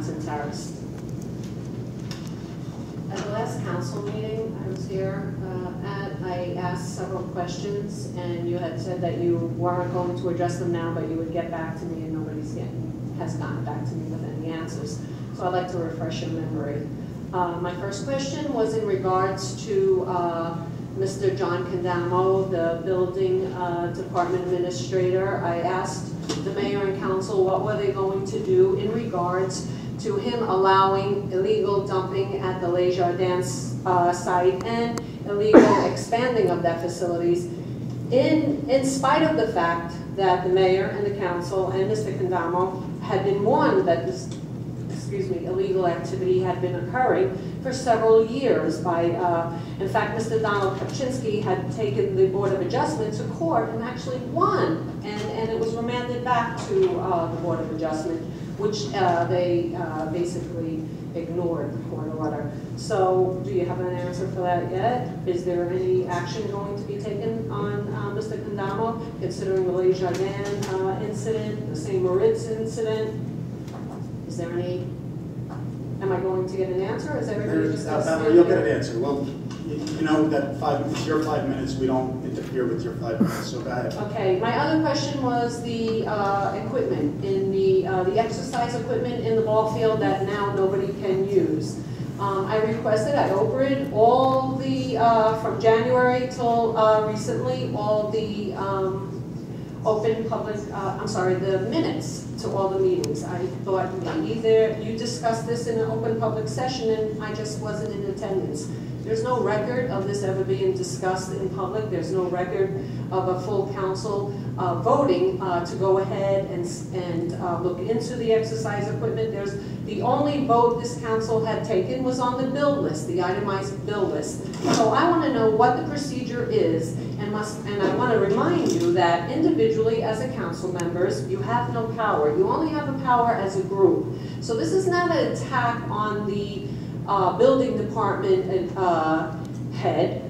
Hampton Terrace. At the last council meeting I was here I asked several questions, and you had said that you weren't going to address them now, but you would get back to me, and nobody has gotten back to me with any answers. So I'd like to refresh your memory. My first question was in regards to Mr. John Condamo, the building department administrator. I asked the mayor and council what were they going to do in regards to him allowing illegal dumping at the Les Jardins site and illegal expanding of that facilities, in spite of the fact that the mayor and the council and Mr. Condamo had been warned that this illegal activity had been occurring for several years by, in fact, Mr. Donald Kapczynski had taken the Board of Adjustment to court and actually won, and it was remanded back to the Board of Adjustment, which they basically ignored the court order. So, do you have an answer for that yet? Is there any action going to be taken on Mr. Condamo, considering the Les Jardins incident, the St. Moritz incident? Is there any? Am I going to get an answer? Is everybody just you'll get an answer. Well, you know that it's your 5 minutes. We don't interfere with your 5 minutes. So go ahead. Okay. My other question was the equipment in the exercise equipment in the ball field that now nobody can use. I requested, I opened all the from January till recently, all the open public. The minutes to all the meetings. I thought maybe you discussed this in an open public session and I just wasn't in attendance. There's no record of this ever being discussed in public. There's no record of a full council voting to go ahead and look into the exercise equipment. The only vote this council had taken was on the bill list, the itemized bill list. So I want to know what the procedure is, and I want to remind you that individually as a council members, you have no power. You only have a power as a group. So this is not an attack on the building department head.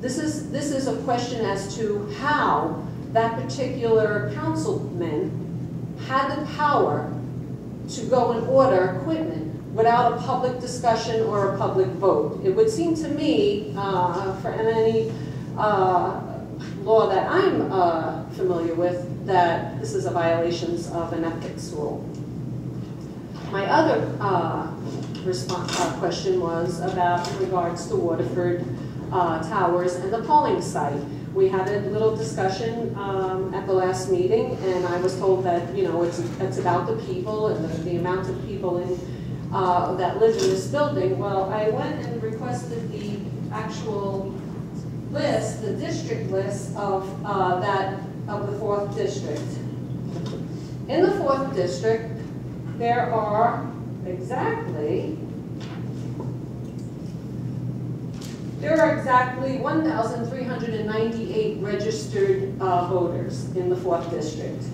This is a question as to how that particular councilman had the power to go and order equipment without a public discussion or a public vote. It would seem to me, for any law that I'm familiar with, that this is a violation of an ethics rule. My other question was about in regards to Waterford Towers and the polling site. We had a little discussion at the last meeting, and I was told that it's about the people and the amount of people that live in this building. Well, I went and requested the actual list, the district list of the 4th district. In the 4th district, there are exactly 1,398 registered voters in the 4th district.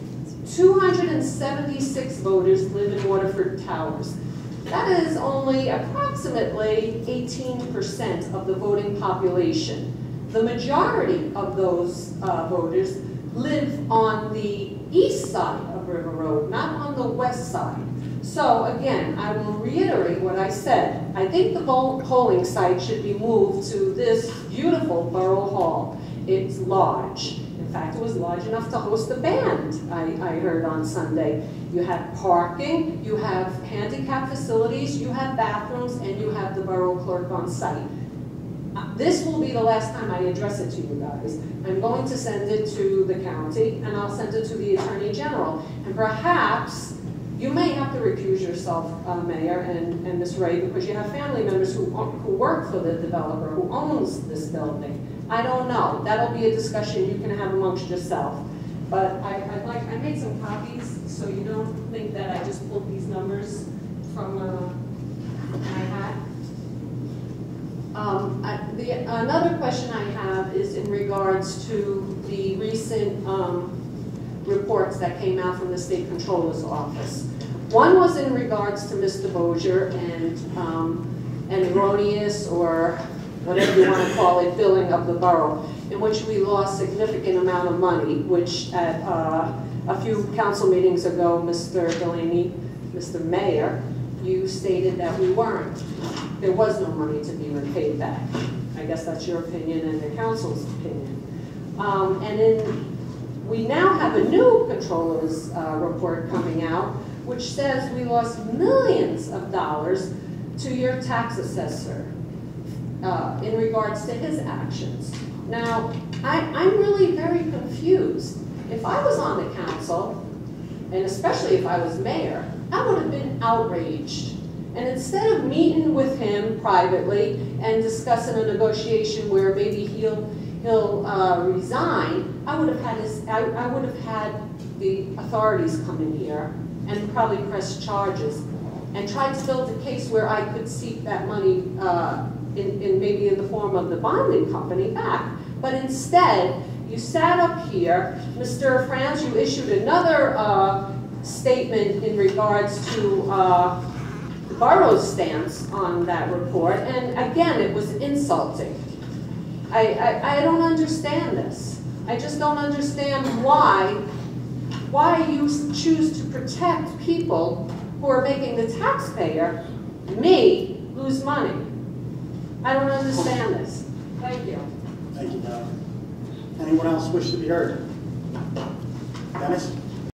276 voters live in Waterford Towers. That is only approximately 18% of the voting population. The majority of those voters live on the east side of River Road, not on the west side. So again, I will reiterate what I said. I think the polling site should be moved to this beautiful Borough Hall. It's large. In fact, it was large enough to host a band, I heard on Sunday. You have parking, you have handicap facilities, you have bathrooms, and you have the borough clerk on site. This will be the last time I address it to you guys. I'm going to send it to the county, and I'll send it to the Attorney General. And perhaps you may have to recuse yourself, Mayor and Ms. Ray, because you have family members who work for the developer, who owns this building. I don't know. That'll be a discussion you can have amongst yourself. But I made some copies, so you don't think that I just pulled these numbers from my hat. Another question I have is in regards to the recent reports that came out from the State Controller's Office. One was in regards to Mr. Bozier and erroneous, or whatever you want to call it, billing of the borough, in which we lost significant amount of money, which at a few council meetings ago, Mr. Delaney, Mr. Mayor, you stated that we weren't. There was no money to be repaid back. I guess that's your opinion and the council's opinion. And then we now have a new controller's report coming out, which says we lost millions of dollars to your tax assessor in regards to his actions. Now, I'm really very confused. If I was on the council, and especially if I was mayor, I would have been outraged. And instead of meeting with him privately and discussing a negotiation where maybe he'll resign, I would have had the authorities come in here and probably press charges and try to build a case where I could seek that money maybe in the form of the bonding company back. But instead, you sat up here, Mr. Franz, you issued another statement in regards to the borough's stance on that report, and again, it was insulting. I don't understand this. I just don't understand why you choose to protect people who are making the taxpayer, me, lose money. I don't understand this. Thank you. Thank you, Val. Anyone else wish to be heard? Dennis?